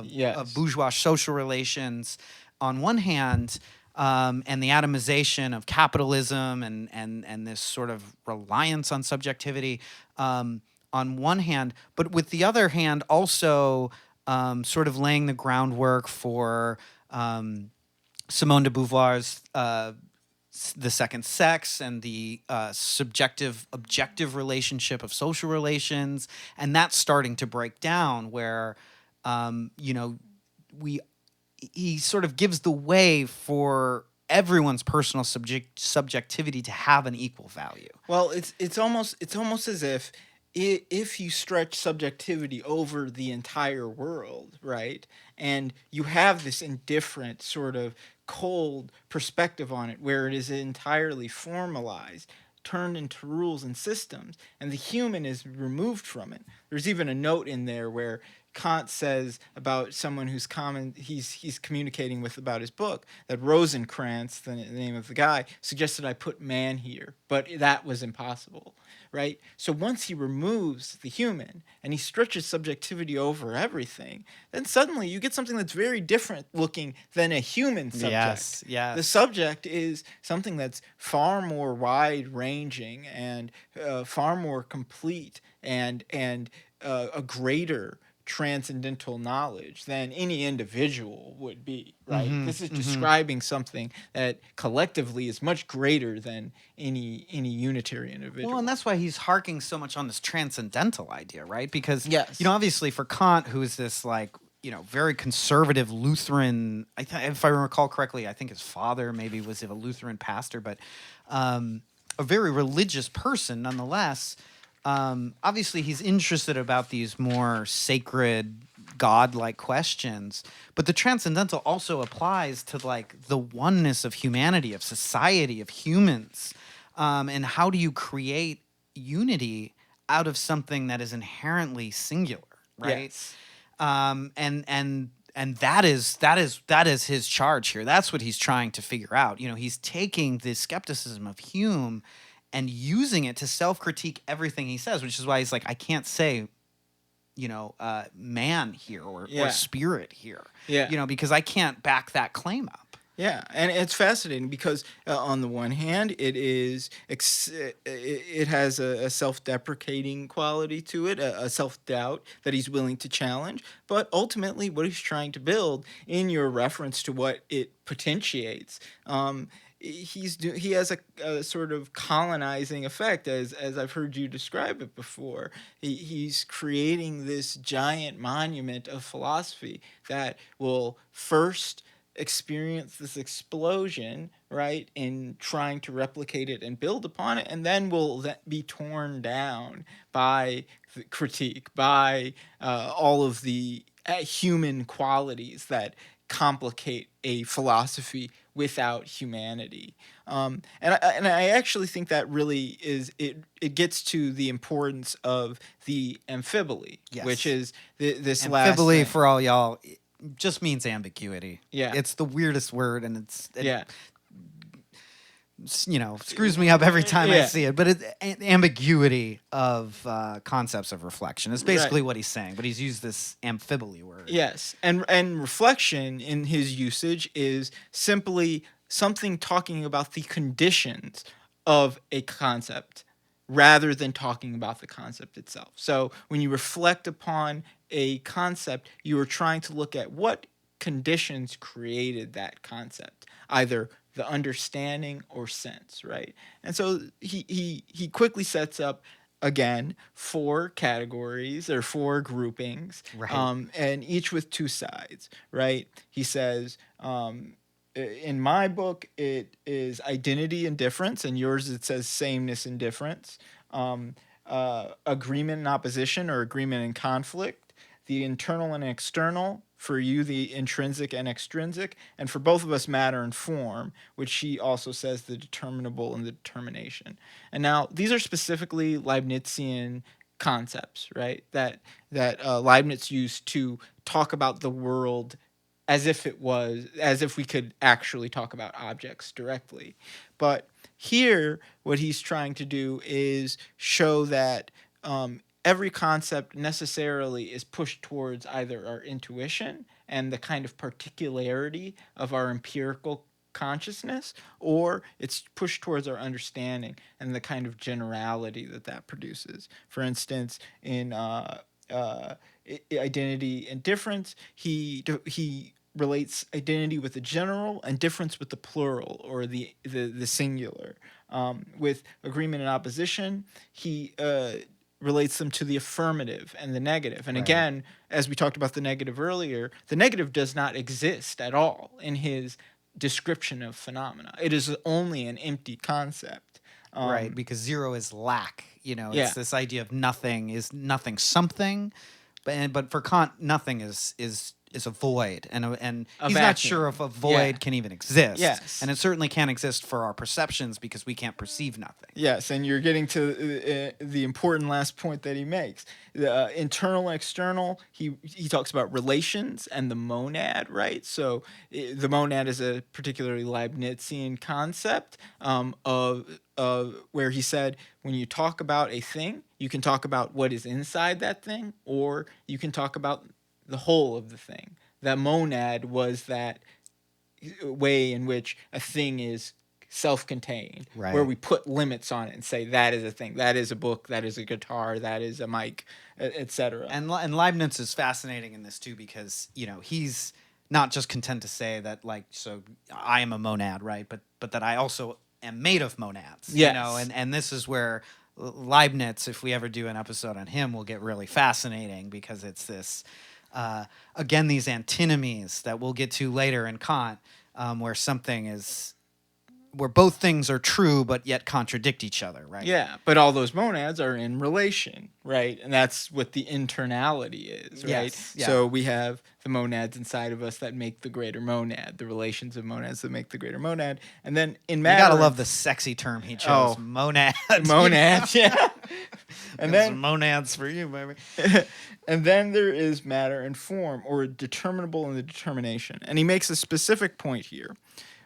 Yes. bourgeois social relations on one hand, and the atomization of capitalism and this sort of reliance on subjectivity on one hand, but with the other hand also sort of laying the groundwork for Simone de Beauvoir's The Second Sex and the subjective-objective relationship of social relations, and that's starting to break down where, he sort of gives the way for everyone's personal subjectivity to have an equal value. Well, it's almost as if you stretch subjectivity over the entire world, right? And you have this indifferent sort of cold perspective on it where it is entirely formalized, turned into rules and systems, and the human is removed from it. There's even a note in there where Kant says about someone who's he's communicating with about his book, that Rosencrantz, the name of the guy, suggested I put man here, but that was impossible, right? So once he removes the human and he stretches subjectivity over everything, then suddenly you get something that's very different looking than a human subject. Yes. The subject is something that's far more wide-ranging and far more complete and a greater transcendental knowledge than any individual would be, right? This is describing something that collectively is much greater than any unitary individual. Well, and that's why he's harking so much on this transcendental idea, right? Because, Yes. Obviously for Kant, who is this very conservative Lutheran, if I recall correctly, I think his father maybe was a Lutheran pastor, but a very religious person nonetheless. Obviously he's interested about these more sacred, godlike questions, but the transcendental also applies to the oneness of humanity, of society, of humans, and how do you create unity out of something that is inherently singular, right? Yes. And that is his charge here. That's what he's trying to figure out. He's taking the skepticism of Hume and using it to self-critique everything he says, which is why he's like, I can't say, man here or spirit here, because I can't back that claim up. Yeah, and it's fascinating because on the one hand, it has a self-deprecating quality to it, a self-doubt that he's willing to challenge. But ultimately, what he's trying to build, in your reference to what it potentiates, he has a sort of colonizing effect, as I've heard you describe it before. He's creating this giant monument of philosophy that will first experience this explosion, right, in trying to replicate it and build upon it, and then will be torn down by the critique, by all of the human qualities that complicate a philosophy without humanity. And I actually think that really it gets to the importance of the Amphiboly, Yes. which is this last Amphiboly, thing. for all y'all, just means ambiguity. Yeah. It's the weirdest word, and Yeah. Screws me up every time I Yeah. see it. But it's ambiguity of concepts of reflection is basically what he's saying. But he's used this Amphiboly word. Yes, and reflection in his usage is simply something talking about the conditions of a concept rather than talking about the concept itself. So when you reflect upon a concept, you are trying to look at what conditions created that concept, either the understanding or sense, right? And so he quickly sets up again 4 categories or 4 groupings, Right. and each with 2 sides, right? He says, in my book it is identity and difference, and yours it says sameness and difference, agreement and opposition, or agreement and conflict, the internal and external, for you the intrinsic and extrinsic, and for both of us matter and form, which she also says the determinable and the determination. And now these are specifically Leibnizian concepts, right? That Leibniz used to talk about the world as if we could actually talk about objects directly. But here, what he's trying to do is show that every concept necessarily is pushed towards either our intuition and the kind of particularity of our empirical consciousness, or it's pushed towards our understanding and the kind of generality that produces. For instance, in identity and difference, he relates identity with the general and difference with the plural, or the singular. With agreement and opposition, he relates them to the affirmative and the negative. And Right. again, as we talked about the negative earlier, the negative does not exist at all in his description of phenomena. It is only an empty concept. Right, because zero is lack. Yeah. It's this idea of nothing is nothing something, but for Kant, nothing is a void, and A he's not vacuum. sure if a void can even exist. Yes. And it certainly can't exist for our perceptions because we can't perceive nothing. Yes, and you're getting to the important last point that he makes. The internal and external, he talks about relations and the monad, right? So the monad is a particularly Leibnizian concept of where he said, when you talk about a thing, you can talk about what is inside that thing, or you can talk about the whole of the thing. That monad was that way in which a thing is self-contained, Right. where we put limits on it and say that is a thing, that is a book, that is a guitar, that is a mic, etc. And Leibniz is fascinating in this too, because he's not just content to say that, so I am a monad, right? But that I also am made of monads. Yes. And this is where Leibniz, if we ever do an episode on him, will get really fascinating, because it's this again, these antinomies that we'll get to later in Kant, where both things are true but yet contradict each other, right? Yeah, but all those monads are in relation, right? And that's what the internality is, right? Yes, yeah. So we have the monads inside of us that make the greater monad, the relations of monads that make the greater monad. And then in You matter, gotta love the sexy term he chose, Oh. monad. monads, yeah. And then monads for you, baby. and then there is matter and form, or determinable and the determination. And he makes a specific point here.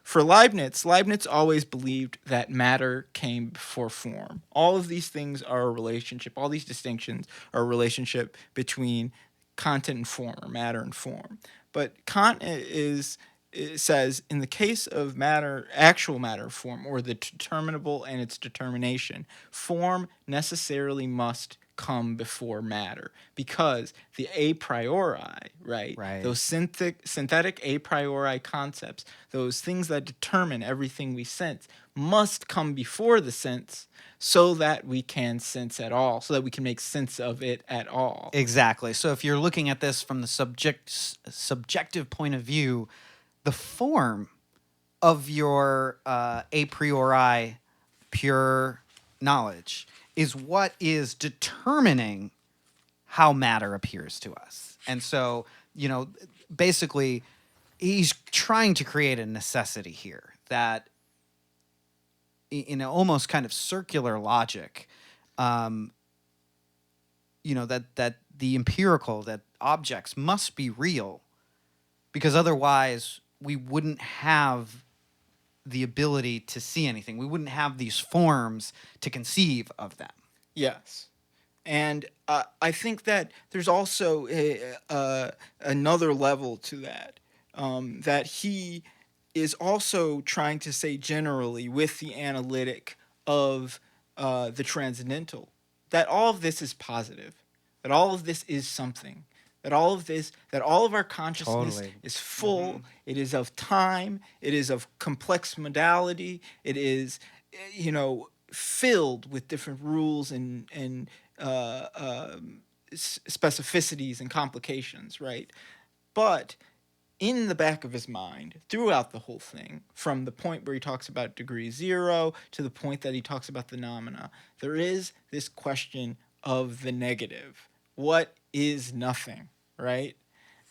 For Leibniz always believed that matter came before form. All of these things are a relationship. All these distinctions are a relationship between content and form, or matter and form. But Kant says, in the case of matter, actual matter form, or the determinable and its determination, form necessarily must come before matter, because the a priori, right? Those synthetic a priori concepts, those things that determine everything we sense, must come before the sense, so that we can sense at all, so that we can make sense of it at all. Exactly. So if you're looking at this from the subjective point of view, the form of your a priori pure knowledge is what is determining how matter appears to us. And so, basically, he's trying to create a necessity here that, in an almost kind of circular logic, that the empirical, that objects must be real, because otherwise we wouldn't have the ability to see anything. We wouldn't have these forms to conceive of them. Yes. And I think that there's also another level to that, that he is also trying to say generally with the analytic of the transcendental, that all of this is positive, that all of this is something, that all of our consciousness Totally. is full, it is of time, it is of complex modality, it is, filled with different rules and specificities and complications, right? But in the back of his mind, throughout the whole thing, from the point where he talks about degree zero to the point that he talks about the noumena, there is this question of the negative. What is nothing, right?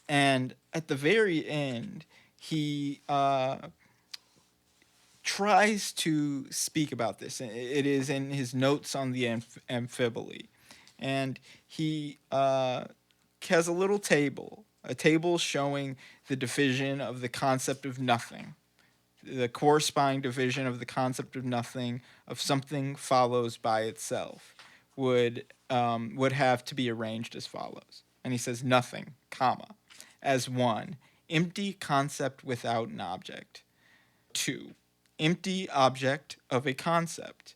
And at the very end, he tries to speak about this. It is in his notes on the Amphiboly. And he has a little table, a table showing the division of the concept of nothing. The corresponding division of the concept of nothing, of something follows by itself, would have to be arranged as follows. And he says nothing, comma, as one, empty concept without an object. 2, empty object of a concept.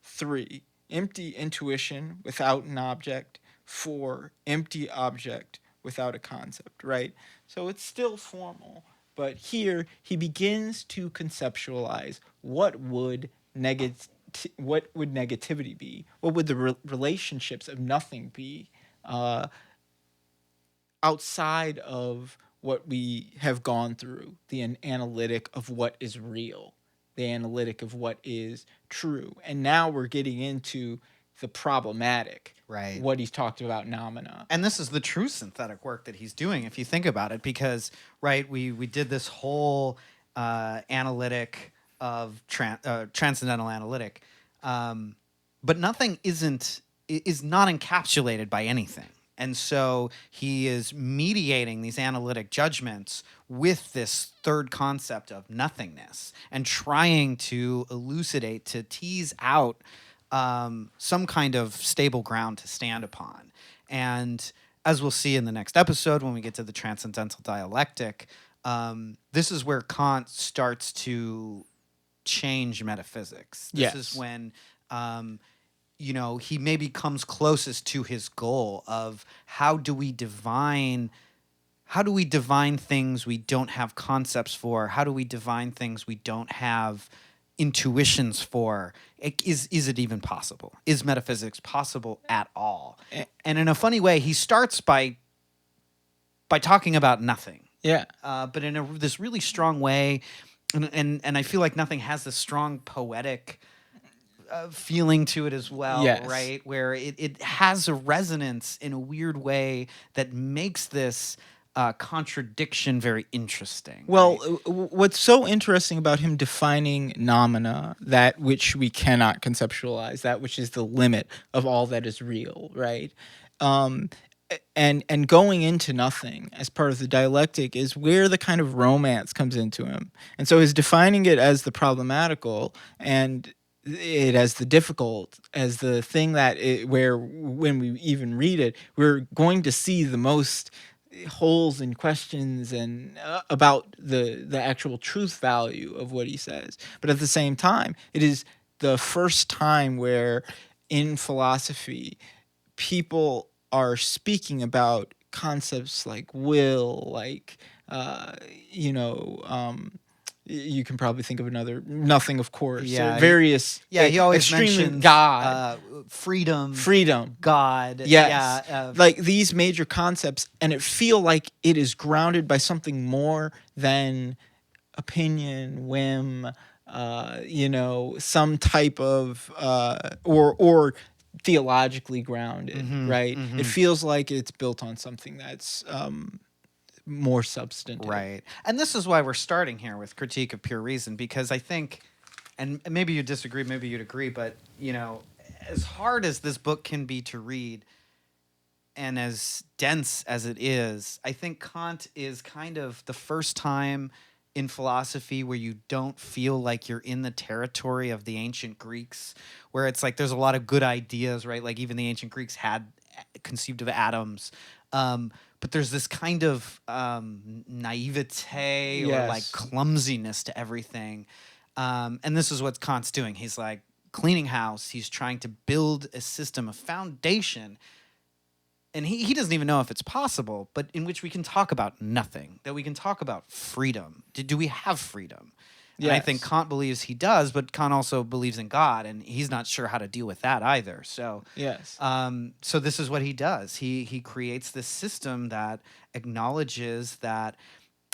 3, empty intuition without an object. 4, empty object without a concept, right? So it's still formal, but here he begins to conceptualize what would negativity be? What would the relationships of nothing be outside of what we have gone through, the analytic of what is real, the analytic of what is true. And now we're getting into the problematic, Right. What he's talked about noumena. And this is the true synthetic work that he's doing, if you think about it, because, right, we did this whole analytic of transcendental analytic, but nothing is not encapsulated by anything. And so he is mediating these analytic judgments with this third concept of nothingness and trying to elucidate, to tease out some kind of stable ground to stand upon. And as we'll see in the next episode, when we get to the Transcendental Dialectic, this is where Kant starts to change metaphysics. This is when he maybe comes closest to his goal of how do we divine things we don't have concepts for? How do we divine things we don't have intuitions for? Is it even possible? Is metaphysics possible at all? And in a funny way, he starts by talking about nothing. Yeah. But in this really strong way, and I feel like nothing has this strong poetic feeling to it as well, Yes. right? Where it has a resonance in a weird way that makes this contradiction very interesting. Well, right? What's so interesting about him defining noumena, that which we cannot conceptualize, that which is the limit of all that is real, right? And going into nothing as part of the dialectic is where the kind of romance comes into him. And so he's defining it as the problematical and it as the difficult, as the thing that where when we even read it, we're going to see the most holes and questions and about the actual truth value of what he says. But at the same time, it is the first time where in philosophy people are speaking about concepts like will, like you can probably think of another, nothing, of course. Yeah, various. He always extremely mentions God, freedom, God. Yes, Yeah, like these major concepts, and it feel like it is grounded by something more than opinion, whim, some type of or theologically grounded, right? It feels like it's built on something that's more substantive. Right. And this is why we're starting here with Critique of Pure Reason, because I think, and maybe you disagree, maybe you'd agree, but, you know, as hard as this book can be to read and as dense as it is, I think Kant is kind of the first time in philosophy where you don't feel like you're in the territory of the ancient Greeks, where it's like there's a lot of good ideas, right? Like even the ancient Greeks had conceived of atoms. But there's this kind of naivete or like clumsiness to everything. And this is what Kant's doing. He's like cleaning house. He's trying to build a system, a foundation. And he doesn't even know if it's possible, but in which we can talk about nothing, that we can talk about freedom. Do we have freedom? Yes. And I think Kant believes he does, but Kant also believes in God, and he's not sure how to deal with that either. So, so this is what he does. He creates this system that acknowledges that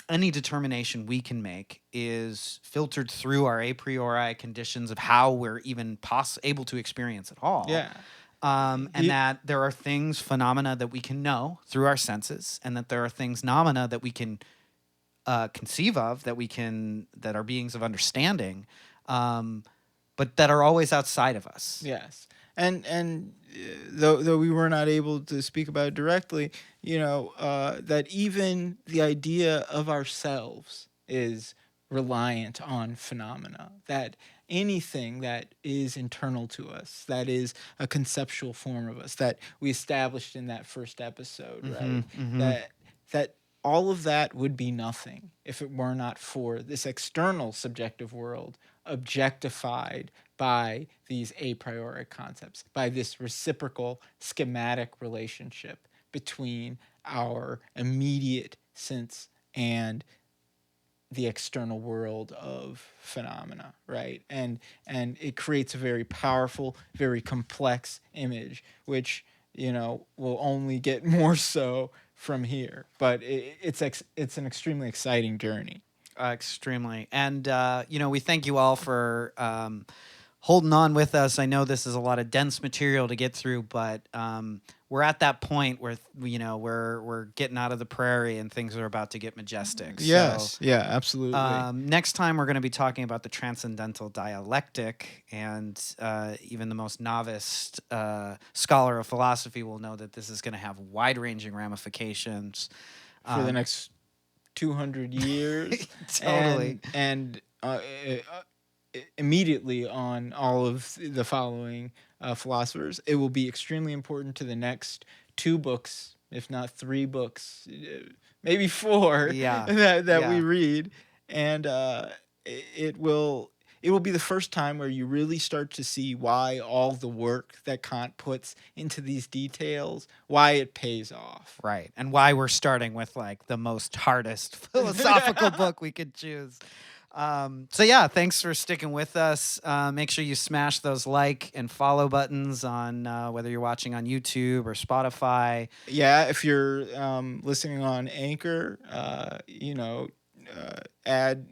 any determination we can make is filtered through our a priori conditions of how we're even able to experience at all. Yeah. And that there are things, phenomena that we can know through our senses, and that there are things, nomina, that we can conceive of, that are beings of understanding, but that are always outside of us. Yes. And though we were not able to speak about it directly, you know, that even the idea of ourselves is reliant on phenomena, that anything that is internal to us, that is a conceptual form of us, that we established in that first episode, right? That all of that would be nothing if it were not for this external subjective world objectified by these a priori concepts, by this reciprocal schematic relationship between our immediate sense and the external world of phenomena, right? And it creates a very powerful, very complex image, which, you know, will only get more so from here. But it's an extremely exciting journey. Extremely. And, you know, we thank you all for holding on with us. I know this is a lot of dense material to get through, but we're at that point where, you know, we're getting out of the prairie and things are about to get majestic. Yes, so, yeah, absolutely. Next time we're going to be talking about the Transcendental Dialectic, and even the most novice scholar of philosophy will know that this is going to have wide-ranging ramifications. For the next 200 years. Totally. And immediately on all of the following philosophers, it will be extremely important to the next 2 books, if not 3 books, maybe 4 that we read. And it will be the first time where you really start to see why all the work that Kant puts into these details, why it pays off. Right. And why we're starting with like the most hardest philosophical book we could choose. So yeah, thanks for sticking with us. Make sure you smash those like and follow buttons on whether you're watching on YouTube or Spotify. Yeah, if you're listening on Anchor, add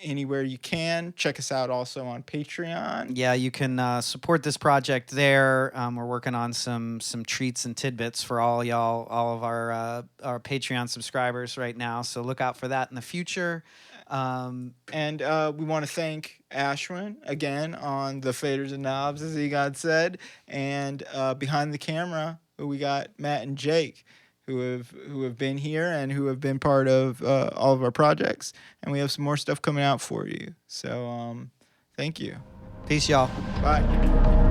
anywhere you can. Check us out also on Patreon. Yeah, you can support this project there. We're working on some treats and tidbits for all y'all, all of our Patreon subscribers right now. So look out for that in the future. And we want to thank Ashwin again on the faders and knobs, as Egon said, and behind the camera we got Matt and Jake, who have been here and who have been part of all of our projects, and we have some more stuff coming out for you. So thank you. Peace, y'all. Bye.